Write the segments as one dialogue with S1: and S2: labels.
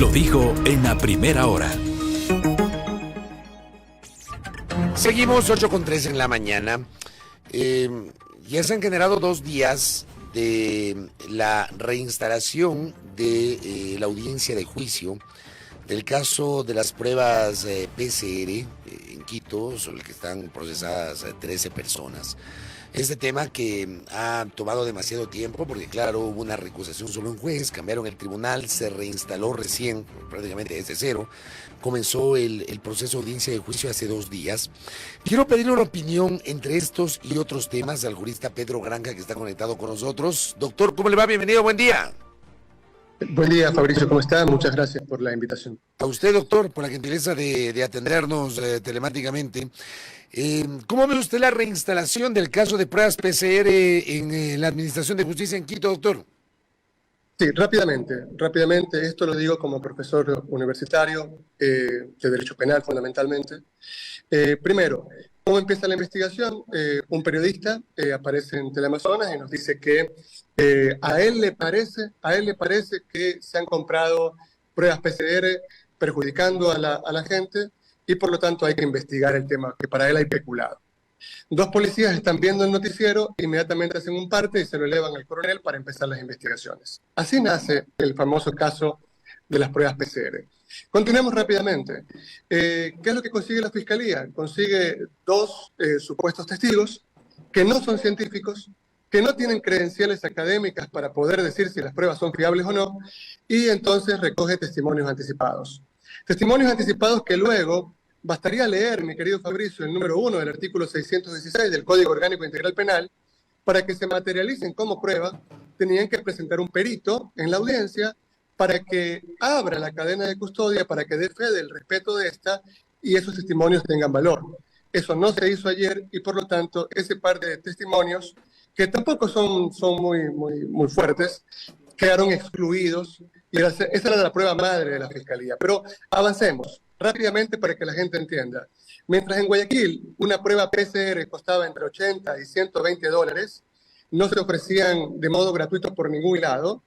S1: Lo dijo en la primera hora.
S2: Seguimos 8:03 en la mañana. Ya se han generado 2 días de la reinstalación de la audiencia de juicio del caso de las pruebas PCR en Quito, sobre el que están procesadas 13 personas. Este tema que ha tomado demasiado tiempo porque, claro, hubo una recusación sobre un juez, cambiaron el tribunal, se reinstaló recién, prácticamente desde cero. Comenzó el proceso de audiencia de juicio hace 2 días. Quiero pedirle una opinión entre estos y otros temas al jurista Pedro Granja, que está conectado con nosotros. Doctor, ¿cómo le va? Bienvenido, buen día.
S3: Buen día, Fabricio, ¿cómo está? Muchas gracias por la invitación.
S2: A usted, doctor, por la gentileza de atendernos telemáticamente. ¿Cómo ve usted la reinstalación del caso de pruebas PCR en la Administración de Justicia en Quito, doctor?
S3: Sí, rápidamente, esto lo digo como profesor universitario de Derecho Penal fundamentalmente. Primero, ¿cómo empieza la investigación? Un periodista aparece en Teleamazonas y nos dice que a él le parece que se han comprado pruebas PCR perjudicando a la gente y por lo tanto hay que investigar el tema, que para él hay peculado. 2 policías están viendo el noticiero, inmediatamente hacen un parte y se lo elevan al coronel para empezar las investigaciones. Así nace el famoso caso de las pruebas PCR. Continuemos rápidamente. ¿Qué es lo que consigue la Fiscalía? Consigue 2 supuestos testigos que no son científicos, que no tienen credenciales académicas para poder decir si las pruebas son fiables o no, y entonces recoge testimonios anticipados. Testimonios anticipados que luego bastaría leer, mi querido Fabricio, el número 1 del artículo 616 del Código Orgánico Integral Penal, para que se materialicen como prueba, tenían que presentar un perito en la audiencia para que abra la cadena de custodia, para que dé fe del respeto de esta y esos testimonios tengan valor. Eso no se hizo ayer y por lo tanto ese par de testimonios, que tampoco son muy fuertes, quedaron excluidos y esa era la prueba madre de la Fiscalía. Pero avancemos rápidamente para que la gente entienda. Mientras en Guayaquil una prueba PCR costaba entre 80 y 120 dólares, no se ofrecían de modo gratuito por ningún lado,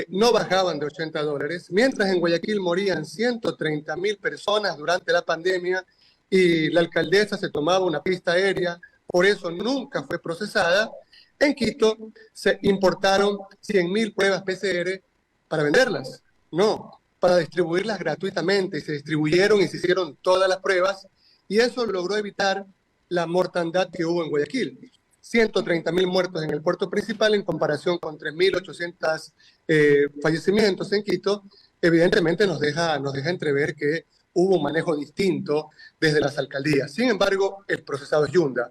S3: no bajaban de 80 dólares, mientras en Guayaquil morían 130.000 personas durante la pandemia y la alcaldesa se tomaba una pista aérea, por eso nunca fue procesada. En Quito se importaron 100.000 pruebas PCR para venderlas, no, para distribuirlas gratuitamente, y se distribuyeron y se hicieron todas las pruebas, y eso logró evitar la mortandad que hubo en Guayaquil. 130.000 muertos en el puerto principal en comparación con 3.800 fallecimientos en Quito, evidentemente nos deja entrever que hubo un manejo distinto desde las alcaldías. Sin embargo, el procesado es Yunda.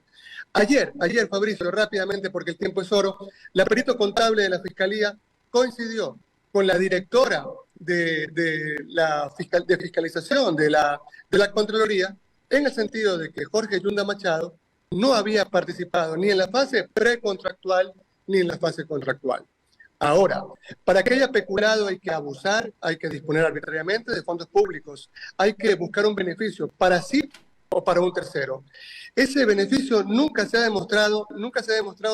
S3: Ayer, Fabricio, rápidamente porque el tiempo es oro, la perito contable de la Fiscalía coincidió con la directora de fiscalización de la Contraloría en el sentido de que Jorge Yunda Machado no había participado ni en la fase precontractual ni en la fase contractual. Ahora, para que haya peculado hay que abusar, hay que disponer arbitrariamente de fondos públicos, hay que buscar un beneficio para sí o para un tercero. Ese beneficio nunca se ha demostrado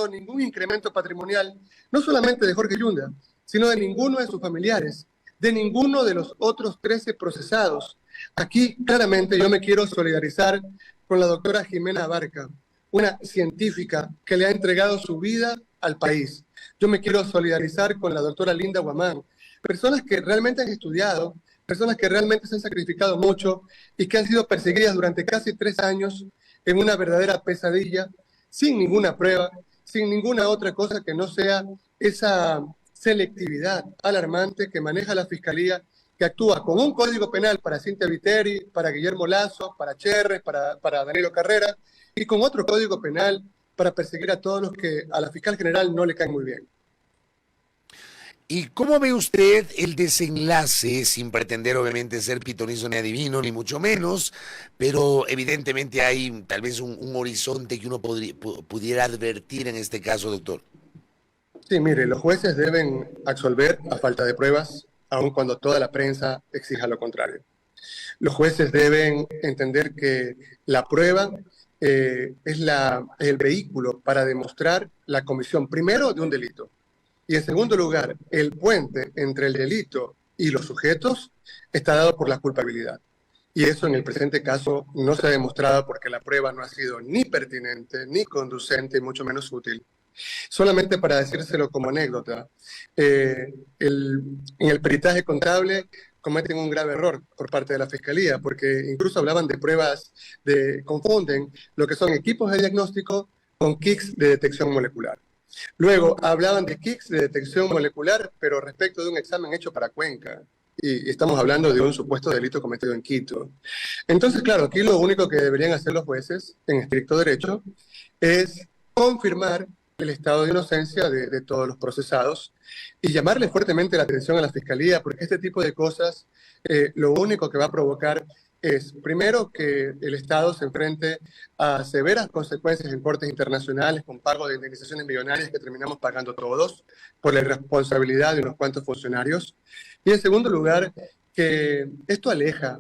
S3: ningún incremento patrimonial, no solamente de Jorge Yunda, sino de ninguno de sus familiares, de ninguno de los otros 13 procesados. Aquí, claramente, yo me quiero solidarizar con la doctora Jimena Abarca, una científica que le ha entregado su vida al país. Yo me quiero solidarizar con la doctora Linda Guamán, personas que realmente han estudiado, personas que realmente se han sacrificado mucho y que han sido perseguidas durante casi 3 años en una verdadera pesadilla, sin ninguna prueba, sin ninguna otra cosa que no sea esa selectividad alarmante que maneja la Fiscalía, que actúa con un código penal para Cintia Viteri, para Guillermo Lazo, para Cherres, para Danilo Carrera, y con otro código penal para perseguir a todos los que a la fiscal general no le caen muy bien.
S2: ¿Y cómo ve usted el desenlace, sin pretender obviamente ser pitonizo ni adivino, ni mucho menos, pero evidentemente hay tal vez un horizonte que uno pudiera advertir en este caso, doctor?
S3: Sí, mire, los jueces deben absolver a falta de pruebas, aun cuando toda la prensa exija lo contrario. Los jueces deben entender que la prueba es el vehículo para demostrar la comisión, primero, de un delito, y en segundo lugar, el puente entre el delito y los sujetos está dado por la culpabilidad. Y eso en el presente caso no se ha demostrado porque la prueba no ha sido ni pertinente, ni conducente, y mucho menos útil. Solamente para decírselo como anécdota, en el peritaje contable cometen un grave error por parte de la Fiscalía, porque incluso hablaban de pruebas, confunden lo que son equipos de diagnóstico con kits de detección molecular. Luego hablaban de kits de detección molecular, pero respecto de un examen hecho para Cuenca. Y estamos hablando de un supuesto delito cometido en Quito. Entonces, claro, aquí lo único que deberían hacer los jueces, en estricto derecho, es confirmar el estado de inocencia de todos los procesados y llamarle fuertemente la atención a la Fiscalía, porque este tipo de cosas lo único que va a provocar es, primero, que el Estado se enfrente a severas consecuencias en cortes internacionales con pago de indemnizaciones millonarias que terminamos pagando todos por la irresponsabilidad de unos cuantos funcionarios. Y en segundo lugar, que esto aleja,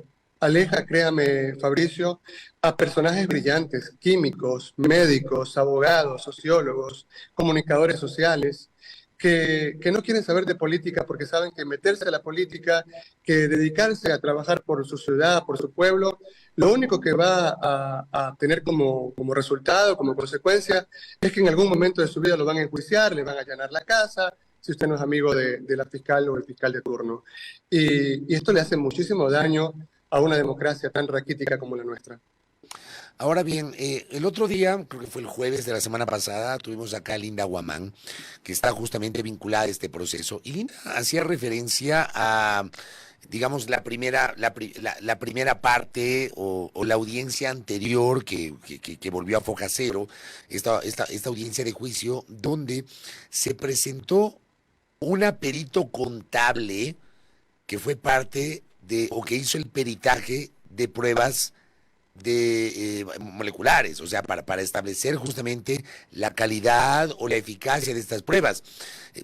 S3: créame, Fabricio, a personajes brillantes, químicos, médicos, abogados, sociólogos, comunicadores sociales, que no quieren saber de política porque saben que meterse a la política, que dedicarse a trabajar por su ciudad, por su pueblo, lo único que va a tener como resultado, como consecuencia, es que en algún momento de su vida lo van a enjuiciar, le van a allanar la casa, si usted no es amigo de la fiscal o el fiscal de turno. Y esto le hace muchísimo daño a una democracia tan raquítica como la nuestra.
S2: Ahora bien, el otro día, creo que fue el jueves de la semana pasada, tuvimos acá a Linda Guamán, que está justamente vinculada a este proceso, y Linda hacía referencia a, digamos, la primera parte o la audiencia anterior que volvió a Foja Cero, esta audiencia de juicio, donde se presentó una perito contable que fue parte de, o que hizo el peritaje de pruebas moleculares, o sea, para establecer justamente la calidad o la eficacia de estas pruebas.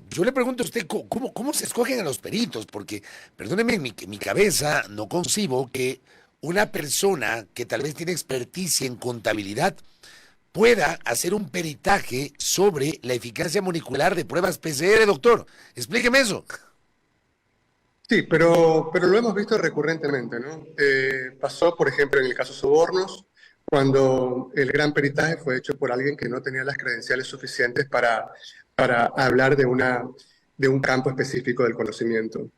S2: Yo le pregunto a usted, ¿cómo se escogen a los peritos? Porque, perdóneme, mi cabeza no concibo que una persona que tal vez tiene experticia en contabilidad pueda hacer un peritaje sobre la eficacia molecular de pruebas PCR, doctor. Explíqueme eso.
S3: Sí, pero lo hemos visto recurrentemente, ¿no? Pasó, por ejemplo, en el caso Sobornos, cuando el gran peritaje fue hecho por alguien que no tenía las credenciales suficientes para hablar de un campo específico del conocimiento.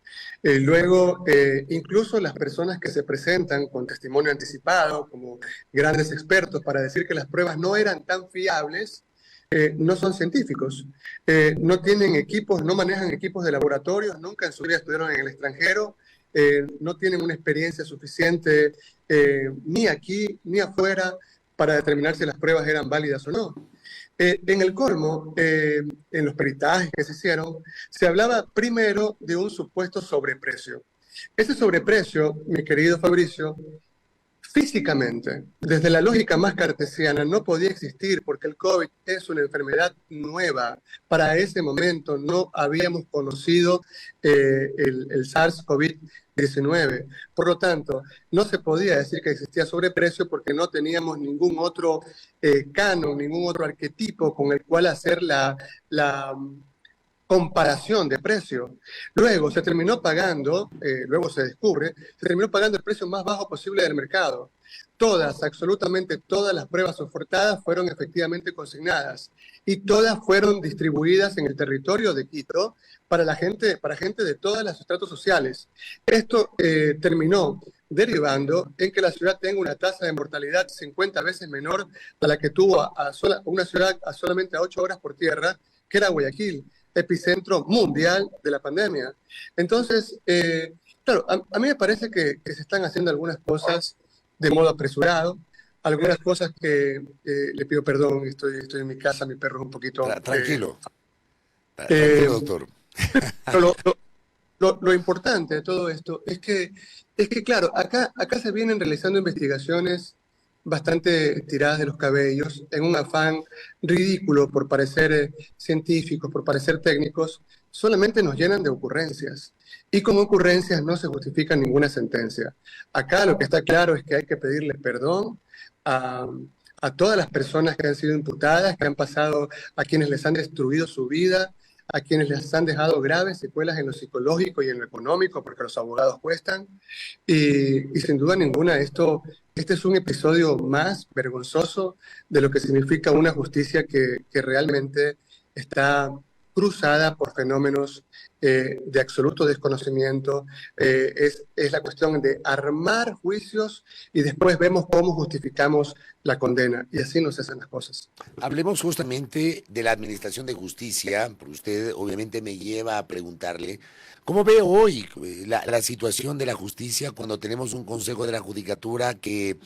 S3: Luego, incluso las personas que se presentan con testimonio anticipado, como grandes expertos, para decir que las pruebas no eran tan fiables, no son científicos, no tienen equipos, no manejan equipos de laboratorios, nunca en su vida estuvieron en el extranjero, no tienen una experiencia suficiente ni aquí ni afuera para determinar si las pruebas eran válidas o no. En el colmo, en los peritajes que se hicieron, se hablaba primero de un supuesto sobreprecio. Ese sobreprecio, mi querido Fabricio, físicamente, desde la lógica más cartesiana, no podía existir porque el COVID es una enfermedad nueva. Para ese momento no habíamos conocido el SARS-CoV-19. Por lo tanto, no se podía decir que existía sobreprecio porque no teníamos ningún otro canon, ningún otro arquetipo con el cual hacer la comparación de precio. Luego se terminó pagando, luego se descubre, se terminó pagando el precio más bajo posible del mercado. Todas, absolutamente todas las pruebas ofertadas fueron efectivamente consignadas y todas fueron distribuidas en el territorio de Quito para gente de todos los estratos sociales. Esto terminó derivando en que la ciudad tenga una tasa de mortalidad 50 veces menor a la que tuvo una ciudad solamente a 8 horas por tierra, que era Guayaquil, epicentro mundial de la pandemia. Entonces, claro, a mí me parece que se están haciendo algunas cosas de modo apresurado, algunas cosas que le pido perdón, estoy en mi casa, mi perro es un poquito...
S2: Tranquilo, tranquilo, doctor.
S3: Pero lo importante de todo esto es que claro, acá se vienen realizando investigaciones bastante tiradas de los cabellos, en un afán ridículo por parecer científicos, por parecer técnicos, solamente nos llenan de ocurrencias. Y con ocurrencias no se justifica ninguna sentencia. Acá lo que está claro es que hay que pedirle perdón a todas las personas que han sido imputadas, que han pasado, a quienes les han destruido su vida, a quienes les han dejado graves secuelas en lo psicológico y en lo económico, porque los abogados cuestan. Y sin duda ninguna, este es un episodio más vergonzoso de lo que significa una justicia que realmente está cruzada por fenómenos de absoluto desconocimiento. Es la cuestión de armar juicios y después vemos cómo justificamos la condena. Y así no se hacen las cosas.
S2: Hablemos justamente de la administración de justicia, porque usted obviamente me lleva a preguntarle, ¿cómo ve hoy la situación de la justicia cuando tenemos un Consejo de la Judicatura que,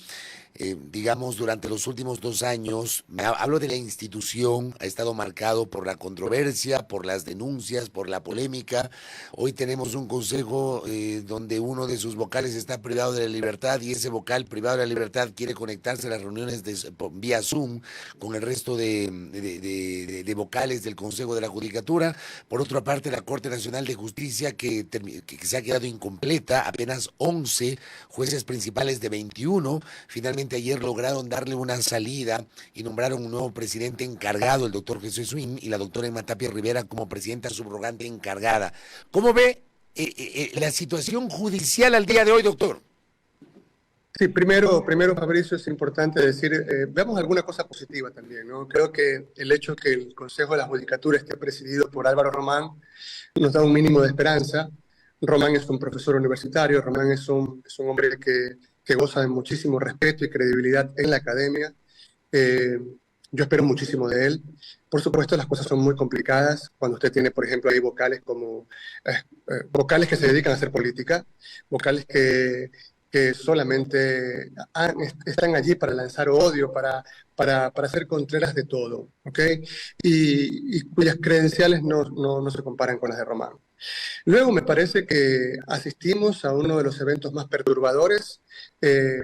S2: digamos, durante los últimos 2 años, hablo de la institución, ha estado marcado por la controversia, por las denuncias, por la polémica? Hoy tenemos un Consejo donde uno de sus vocales está privado de la libertad y ese vocal privado de la libertad quiere conectarse a las reuniones vía Zoom con el resto de vocales del Consejo de la Judicatura. Por otra parte, la Corte Nacional de Justicia que se ha quedado incompleta, apenas 11 jueces principales de 21, finalmente ayer lograron darle una salida y nombraron un nuevo presidente encargado, el doctor Jesús Swing, y la doctora Emma Tapia Rivera como presidenta subrogante encargada. ¿Cómo ve la situación judicial al día de hoy, doctor?
S3: Sí, primero, Fabricio, es importante decir, veamos alguna cosa positiva también, ¿no? Creo que el hecho que el Consejo de la Judicatura esté presidido por Álvaro Román nos da un mínimo de esperanza. Román es un profesor universitario, Román es un hombre que goza de muchísimo respeto y credibilidad en la academia. Yo espero muchísimo de él. Por supuesto, las cosas son muy complicadas cuando usted tiene, por ejemplo, ahí vocales vocales que se dedican a hacer política, vocales que solamente están allí para lanzar odio, para hacer contreras de todo, ¿ok? Y cuyas credenciales no se comparan con las de Román. Luego me parece que asistimos a uno de los eventos más perturbadores,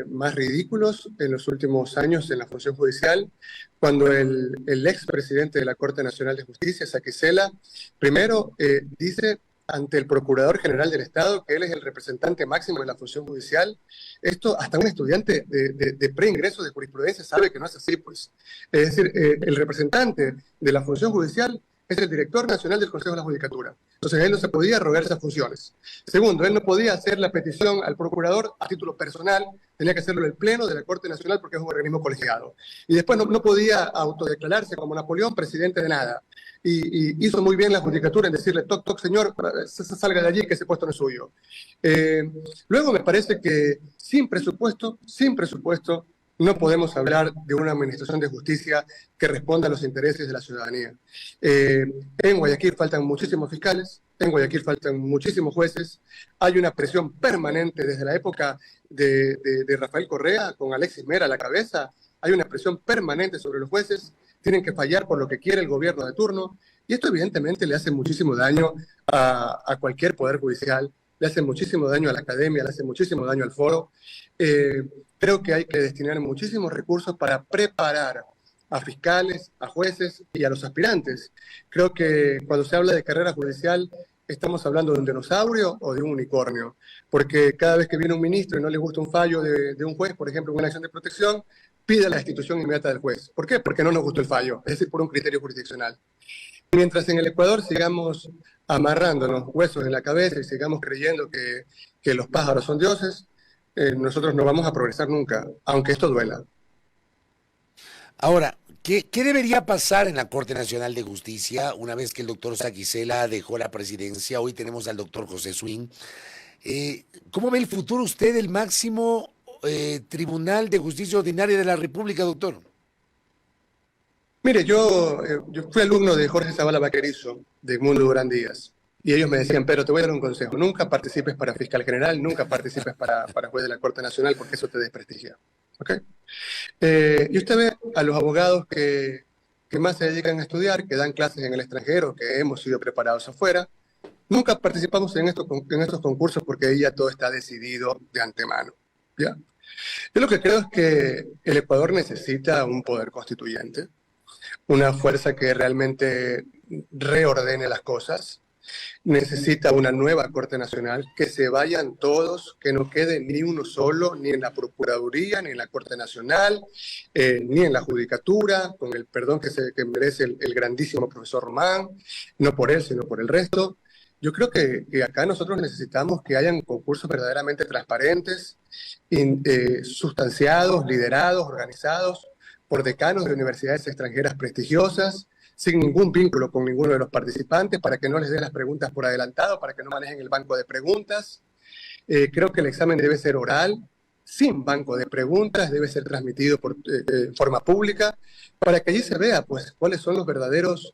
S3: más ridículos en los últimos años en la función judicial, cuando el expresidente de la Corte Nacional de Justicia, Saquicela, primero dice ante el Procurador General del Estado que él es el representante máximo de la función judicial. Esto hasta un estudiante de preingreso de jurisprudencia sabe que no es así, pues. Es decir, el representante de la función judicial es el director nacional del Consejo de la Judicatura. Entonces él no se podía arrogar esas funciones. Segundo, él no podía hacer la petición al procurador a título personal, tenía que hacerlo en el Pleno de la Corte Nacional porque es un organismo colegiado. Y después no podía autodeclararse como Napoleón presidente de nada. Y hizo muy bien la Judicatura en decirle, toc, toc, señor, salga de allí, que ese puesto no es suyo. Luego me parece que sin presupuesto, no podemos hablar de una administración de justicia que responda a los intereses de la ciudadanía. En Guayaquil faltan muchísimos fiscales, en Guayaquil faltan muchísimos jueces, hay una presión permanente desde la época de Rafael Correa, con Alexis Mera a la cabeza, hay una presión permanente sobre los jueces, tienen que fallar por lo que quiere el gobierno de turno, y esto evidentemente le hace muchísimo daño a cualquier poder judicial, le hace muchísimo daño a la academia, le hace muchísimo daño al foro. Creo que hay que destinar muchísimos recursos para preparar a fiscales, a jueces y a los aspirantes. Creo que cuando se habla de carrera judicial estamos hablando de un dinosaurio o de un unicornio, porque cada vez que viene un ministro y no le gusta un fallo de un juez, por ejemplo, en una acción de protección, pide la destitución inmediata del juez. ¿Por qué? Porque no nos gustó el fallo, es decir, por un criterio jurisdiccional. Mientras en el Ecuador sigamos amarrándonos huesos en la cabeza y sigamos creyendo que los pájaros son dioses, nosotros no vamos a progresar nunca, aunque esto duela.
S2: Ahora, ¿qué debería pasar en la Corte Nacional de Justicia una vez que el doctor Saquicela dejó la presidencia? Hoy tenemos al doctor José Swing. ¿Cómo ve el futuro usted del máximo Tribunal de Justicia Ordinaria de la República, doctor?
S3: Mire, yo fui alumno de Jorge Zavala Vaquerizo, de Edmundo Durán Díaz, y ellos me decían, pero te voy a dar un consejo, nunca participes para fiscal general, nunca participes para juez de la Corte Nacional, porque eso te desprestigia. ¿Okay? Y usted ve a los abogados que más se dedican a estudiar, que dan clases en el extranjero, que hemos sido preparados afuera, nunca participamos en estos concursos porque ahí ya todo está decidido de antemano. ¿Ya? Yo lo que creo es que el Ecuador necesita un poder constituyente, una fuerza que realmente reordene las cosas. Necesita una nueva Corte Nacional, que se vayan todos, que no quede ni uno solo, ni en la Procuraduría, ni en la Corte Nacional, ni en la Judicatura, con el perdón que merece el grandísimo profesor Román, no por él, sino por el resto. Yo creo que acá nosotros necesitamos que hayan concursos verdaderamente transparentes, sustanciados, liderados, organizados por decanos de universidades extranjeras prestigiosas, sin ningún vínculo con ninguno de los participantes, para que no les den las preguntas por adelantado, para que no manejen el banco de preguntas. Creo que el examen debe ser oral, sin banco de preguntas, debe ser transmitido en forma pública, para que allí se vea pues, cuáles son los verdaderos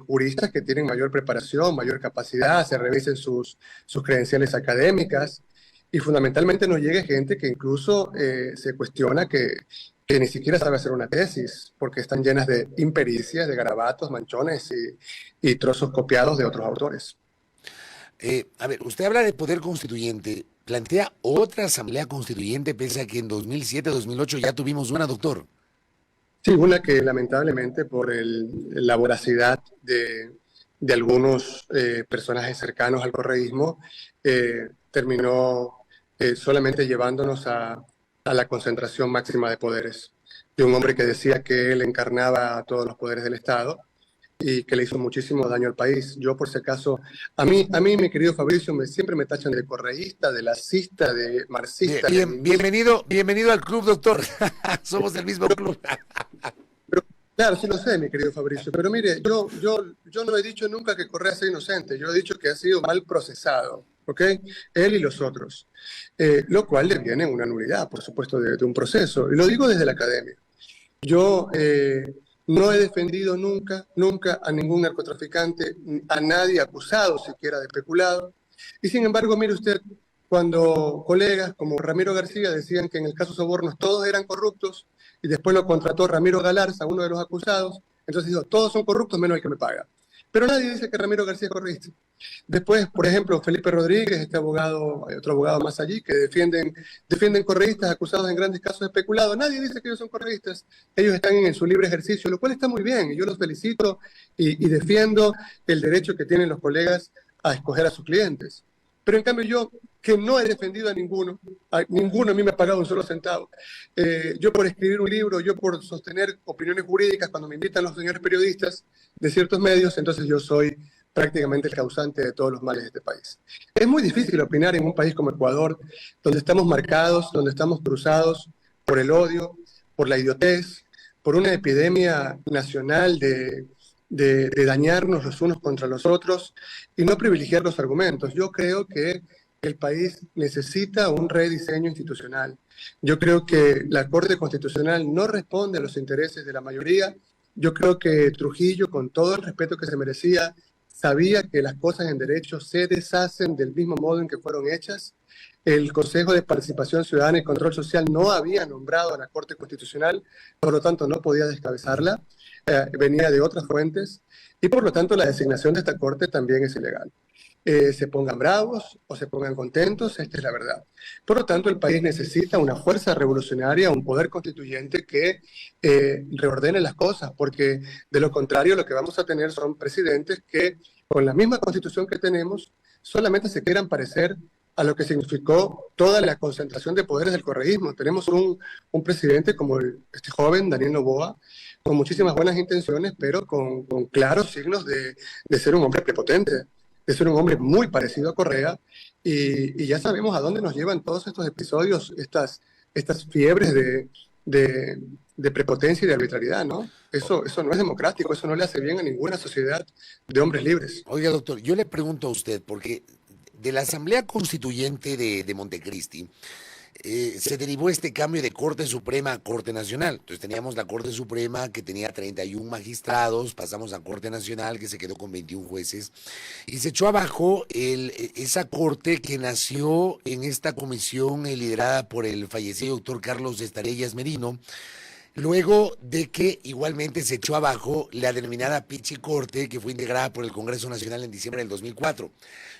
S3: juristas que tienen mayor preparación, mayor capacidad, se revisen sus credenciales académicas, y fundamentalmente no llegue gente que incluso se cuestiona que ni siquiera sabe hacer una tesis, porque están llenas de impericias, de garabatos, manchones y trozos copiados de otros autores.
S2: A ver, usted habla de poder constituyente, plantea otra asamblea constituyente, pese a que en 2007-2008 ya tuvimos una, doctor.
S3: Sí, una que lamentablemente por la voracidad de algunos personajes cercanos al correísmo terminó solamente llevándonos a la concentración máxima de poderes, de un hombre que decía que él encarnaba todos los poderes del Estado y que le hizo muchísimo daño al país. Yo, por si acaso, a mí mi querido Fabricio, siempre me tachan de correísta, de lacista, de marxista.
S2: Bienvenido al club, doctor. Somos del mismo club.
S3: Pero, claro, sí lo sé, mi querido Fabricio, pero mire, yo no he dicho nunca que Correa sea inocente, yo he dicho que ha sido mal procesado, ¿ok? Él y los otros. Lo cual le viene una nulidad, por supuesto, de un proceso. Y lo digo desde la academia. Yo no he defendido nunca a ningún narcotraficante, a nadie acusado siquiera de peculado. Y sin embargo, mire usted, cuando colegas como Ramiro García decían que en el caso Sobornos todos eran corruptos, y después lo contrató Ramiro Galarza, uno de los acusados, entonces dijo, todos son corruptos menos el que me paga. Pero nadie dice que Ramiro García es correísta. Después, por ejemplo, Felipe Rodríguez, este abogado, hay otro abogado más allí, que defienden correístas acusados en grandes casos de especulado. Nadie dice que ellos son correístas. Ellos están en su libre ejercicio, lo cual está muy bien. Y yo los felicito y defiendo el derecho que tienen los colegas a escoger a sus clientes. Pero en cambio yo, que no he defendido a ninguno a mí me ha pagado un solo centavo. Yo por escribir un libro, yo por sostener opiniones jurídicas cuando me invitan los señores periodistas de ciertos medios, entonces yo soy prácticamente el causante de todos los males de este país. Es muy difícil opinar en un país como Ecuador, donde estamos marcados, donde estamos cruzados por el odio, por la idiotez, por una epidemia nacional de dañarnos los unos contra los otros y no privilegiar los argumentos. Yo creo que el país necesita un rediseño institucional. Yo creo que la Corte Constitucional no responde a los intereses de la mayoría. Yo creo que Trujillo, con todo el respeto que se merecía, sabía que las cosas en derecho se deshacen del mismo modo en que fueron hechas. El Consejo de Participación Ciudadana y Control Social no había nombrado a la Corte Constitucional, por lo tanto no podía descabezarla, venía de otras fuentes, y por lo tanto la designación de esta Corte también es ilegal. Se pongan bravos o se pongan contentos, esta es la verdad. Por lo tanto, el país necesita una fuerza revolucionaria, un poder constituyente que reordene las cosas, porque de lo contrario lo que vamos a tener son presidentes que con la misma constitución que tenemos solamente se quieran parecer a lo que significó toda la concentración de poderes del correísmo. Tenemos un presidente como este joven, Daniel Noboa, con muchísimas buenas intenciones, pero con claros signos de ser un hombre prepotente, de ser un hombre muy parecido a Correa, y ya sabemos a dónde nos llevan todos estos episodios, estas fiebres de prepotencia y de arbitrariedad, ¿no? Eso no es democrático, eso no le hace bien a ninguna sociedad de hombres libres.
S2: Oiga, doctor, yo le pregunto a usted, porque de la Asamblea Constituyente de Montecristi se derivó este cambio de Corte Suprema a Corte Nacional. Entonces teníamos la Corte Suprema que tenía 31 magistrados, pasamos a Corte Nacional que se quedó con 21 jueces y se echó abajo esa Corte que nació en esta comisión liderada por el fallecido doctor Carlos Estarellas Merino, luego de que igualmente se echó abajo la denominada Pichi Corte, que fue integrada por el Congreso Nacional en diciembre del 2004.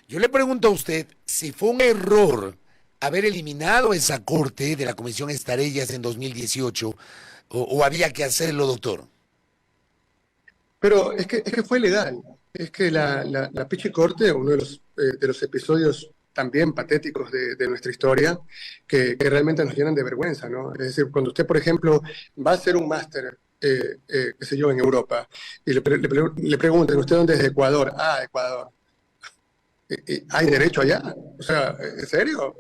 S2: Yo le pregunto a usted si fue un error haber eliminado esa corte de la Comisión Estarellas en 2018 o había que hacerlo, doctor.
S3: Pero es que fue legal. es que la Pichicorte, uno de los episodios también patéticos de nuestra historia, que realmente nos llenan de vergüenza, ¿no? Es decir, cuando usted, por ejemplo, va a hacer un máster, qué sé yo, en Europa, y le preguntan, ¿usted dónde es? De Ecuador. Ah, Ecuador. ¿Hay derecho allá? O sea, ¿en serio?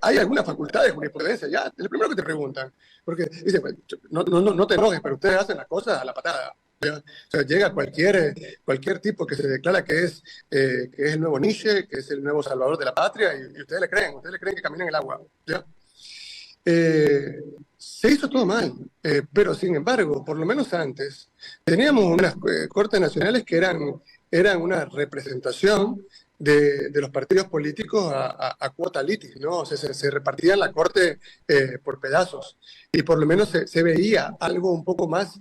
S3: ¿Hay alguna facultad de jurisprudencia allá? Es lo primero que te preguntan. Porque dice, pues, no te enojes, pero ustedes hacen las cosas a la patada. ¿Ya? O sea, llega cualquier tipo que se declara que es el nuevo Nietzsche, que es el nuevo salvador de la patria, y ustedes le creen que camina en el agua. ¿Ya? Se hizo todo mal, pero sin embargo, por lo menos antes, teníamos unas cortes nacionales que eran una representación de los partidos políticos a cuota litis, ¿no? O sea, se repartían la corte por pedazos y por lo menos se veía algo un poco más,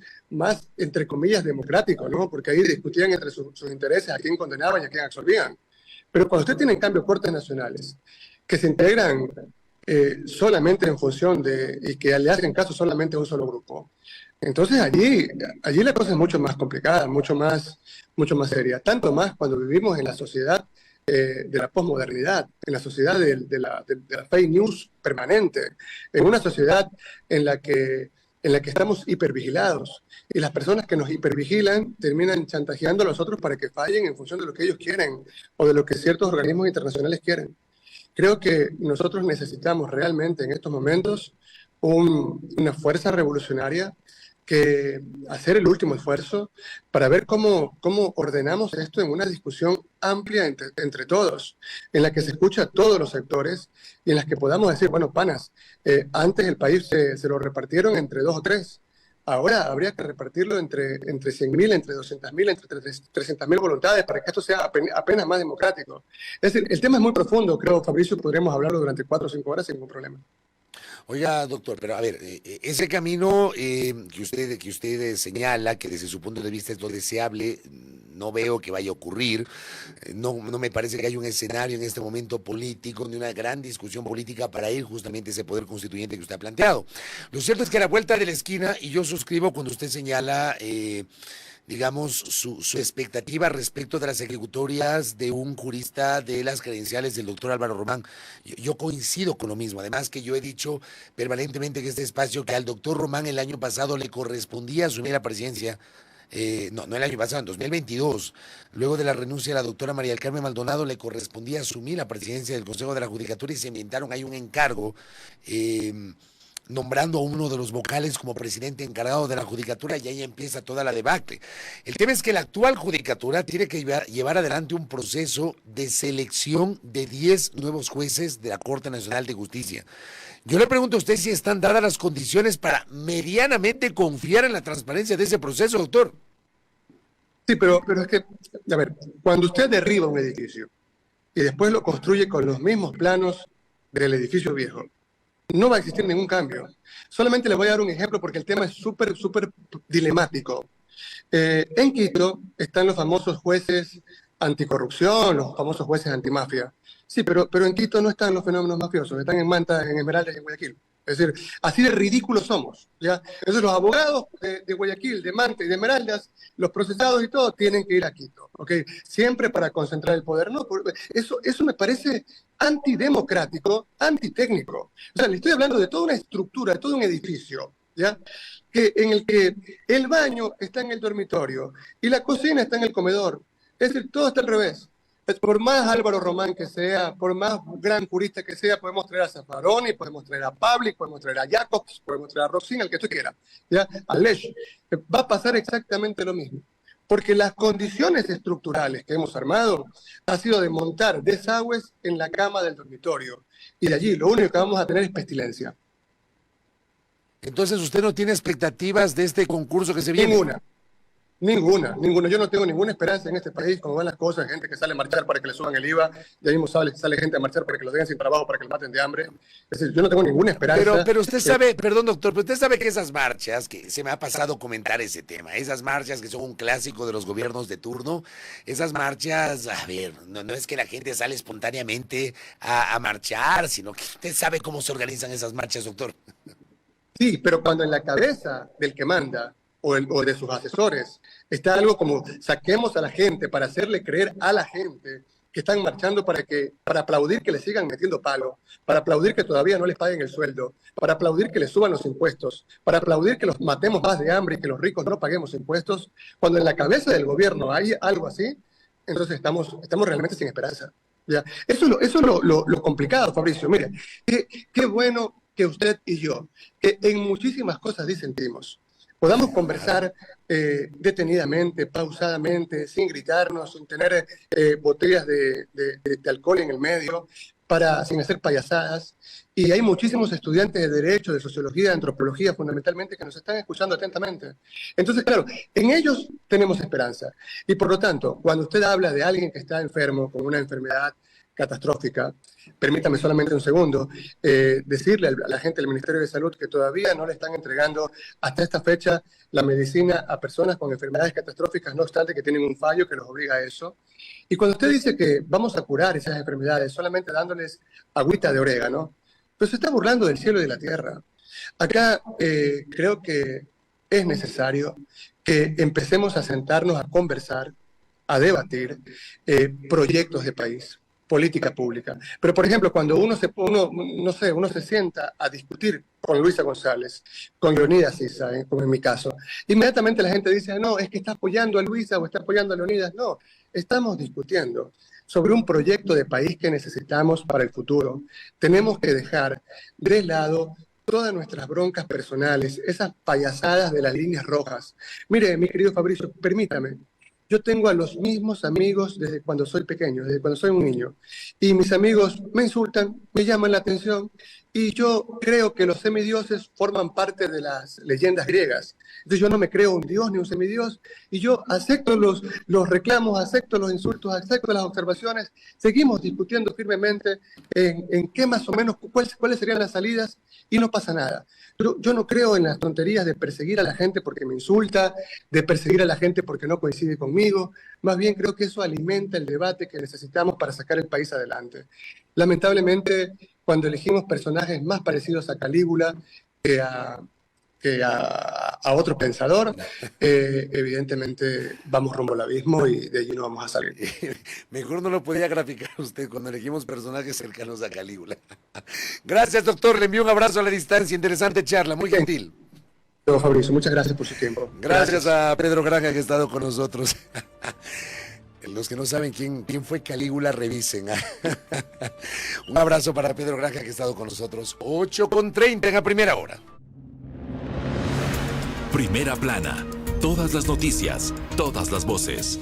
S3: entre comillas, democrático, ¿no? Porque ahí discutían entre sus intereses a quién condenaban y a quién absolvían. Pero cuando usted tiene en cambio cortes nacionales que se integran solamente en función y que le hacen caso solamente a un solo grupo, entonces allí la cosa es mucho más complicada, mucho más seria, tanto más cuando vivimos en la sociedad de la posmodernidad, en la sociedad de la fake news permanente, en una sociedad en la que estamos hipervigilados y las personas que nos hipervigilan terminan chantajeando a los otros para que fallen en función de lo que ellos quieren o de lo que ciertos organismos internacionales quieren. Creo que nosotros necesitamos realmente en estos momentos una fuerza revolucionaria que hacer el último esfuerzo para ver cómo ordenamos esto en una discusión amplia entre todos, en la que se escucha a todos los sectores y en las que podamos decir, bueno, panas, antes el país se lo repartieron entre 2 o 3. Ahora habría que repartirlo entre 100.000, entre 200.000, entre 300.000 voluntades para que esto sea apenas más democrático. Es decir, el tema es muy profundo, creo, Fabricio, podremos hablarlo durante 4 o 5 horas sin ningún problema.
S2: Oiga, doctor, pero a ver, ese camino que usted señala, que desde su punto de vista es lo deseable, no veo que vaya a ocurrir. No me parece que haya un escenario en este momento político, ni una gran discusión política para ir justamente a ese poder constituyente que usted ha planteado. Lo cierto es que a la vuelta de la esquina, y yo suscribo cuando usted señala digamos, su expectativa respecto de las ejecutorias de un jurista de las credenciales del doctor Álvaro Román. Yo coincido con lo mismo, además que yo he dicho permanentemente en este espacio que al doctor Román el año pasado le correspondía asumir la presidencia, no el año pasado, en 2022, luego de la renuncia de la doctora María del Carmen Maldonado, le correspondía asumir la presidencia del Consejo de la Judicatura y se inventaron ahí un encargo, nombrando a uno de los vocales como presidente encargado de la judicatura y ahí empieza toda la debacle. El tema es que la actual judicatura tiene que llevar adelante un proceso de selección de 10 nuevos jueces de la Corte Nacional de Justicia. Yo le pregunto a usted si están dadas las condiciones para medianamente confiar en la transparencia de ese proceso, doctor.
S3: Sí, pero es que, a ver, cuando usted derriba un edificio y después lo construye con los mismos planos del edificio viejo, no va a existir ningún cambio. Solamente le voy a dar un ejemplo porque el tema es súper dilemático. En Quito están los famosos jueces anticorrupción, los famosos jueces antimafia. Sí, pero en Quito no están los fenómenos mafiosos, están en Manta, en Esmeraldas y en Guayaquil. Es decir, así de ridículos somos, ¿ya? Entonces los abogados de Guayaquil, de Manta y de Esmeraldas, los procesados y todo, tienen que ir a Quito, ¿ok? Siempre para concentrar el poder. No, eso me parece antidemocrático, antitécnico. O sea, le estoy hablando de toda una estructura, de todo un edificio, ¿ya? En el que el baño está en el dormitorio y la cocina está en el comedor. Es decir, todo está al revés. Por más Álvaro Román que sea, por más gran jurista que sea, podemos traer a Zaffaroni, podemos traer a Pavlik, podemos traer a Jacobs, podemos traer a Roxin, al que tú quieras, ¿ya? A Lesch. Va a pasar exactamente lo mismo. Porque las condiciones estructurales que hemos armado ha sido de montar desagües en la cama del dormitorio. Y de allí lo único que vamos a tener es pestilencia.
S2: Entonces, ¿usted no tiene expectativas de este concurso que se viene?
S3: Ninguna. Yo no tengo ninguna esperanza en este país, como van las cosas, gente que sale a marchar para que le suban el IVA, ya mismo sale gente a marchar para que los dejen sin trabajo, para que los maten de hambre. Es decir, yo no tengo ninguna esperanza.
S2: Pero usted sabe, perdón doctor, pero usted sabe que esas marchas, que se me ha pasado comentar ese tema, esas marchas que son un clásico de los gobiernos de turno, esas marchas, a ver, no es que la gente sale espontáneamente a marchar, sino que usted sabe cómo se organizan esas marchas, doctor.
S3: Sí, pero cuando en la cabeza del que manda o de sus asesores Está algo como saquemos a la gente para hacerle creer a la gente que están marchando para aplaudir que le sigan metiendo palo, para aplaudir que todavía no les paguen el sueldo, para aplaudir que les suban los impuestos, para aplaudir que los matemos más de hambre y que los ricos no paguemos impuestos, cuando en la cabeza del gobierno hay algo así, entonces estamos realmente sin esperanza. ¿Ya? Eso es lo complicado, Fabricio. Mire, qué bueno que usted y yo, que en muchísimas cosas disentimos, podamos conversar detenidamente, pausadamente, sin gritarnos, sin tener botellas de alcohol en el medio, sin hacer payasadas. Y hay muchísimos estudiantes de Derecho, de Sociología, de Antropología, fundamentalmente, que nos están escuchando atentamente. Entonces, claro, en ellos tenemos esperanza. Y por lo tanto, cuando usted habla de alguien que está enfermo, con una enfermedad catastrófica, permítame solamente un segundo, decirle a la gente del Ministerio de Salud que todavía no le están entregando hasta esta fecha la medicina a personas con enfermedades catastróficas, no obstante que tienen un fallo que los obliga a eso. Y cuando usted dice que vamos a curar esas enfermedades solamente dándoles agüita de orégano, pues se está burlando del cielo y de la tierra. Acá creo que es necesario que empecemos a sentarnos a conversar, a debatir proyectos de país, política pública. Pero, por ejemplo, cuando uno se sienta a discutir con Luisa González, con Leonidas Issa, como en mi caso, inmediatamente la gente dice, no, es que está apoyando a Luisa o está apoyando a Leonidas. No, estamos discutiendo sobre un proyecto de país que necesitamos para el futuro. Tenemos que dejar de lado todas nuestras broncas personales, esas payasadas de las líneas rojas. Mire, mi querido Fabricio, permítame. Yo tengo a los mismos amigos desde cuando soy pequeño, desde cuando soy un niño. Y mis amigos me insultan, me llaman la atención, y yo creo que los semidioses forman parte de las leyendas griegas. Entonces yo no me creo un dios ni un semidios, y yo acepto los reclamos, acepto los insultos, acepto las observaciones. Seguimos discutiendo firmemente en qué más o menos, cuáles serían las salidas, y no pasa nada. Yo no creo en las tonterías de perseguir a la gente porque me insulta, de perseguir a la gente porque no coincide conmigo. Más bien creo que eso alimenta el debate que necesitamos para sacar el país adelante. Lamentablemente, cuando elegimos personajes más parecidos a Calígula que a otro pensador, evidentemente vamos rumbo al abismo y de allí no vamos a salir.
S2: Mejor no lo podía graficar usted cuando elegimos personajes cercanos a Calígula. Gracias, doctor. Le envío un abrazo a la distancia. Interesante charla, muy gentil.
S3: No, Fabricio, muchas gracias por su tiempo.
S2: Gracias a Pedro Granja que ha estado con nosotros. Los que no saben quién fue Calígula, revisen. Un abrazo para Pedro Granja que ha estado con nosotros. 8:30 en la primera hora.
S1: Primera plana. Todas las noticias, todas las voces.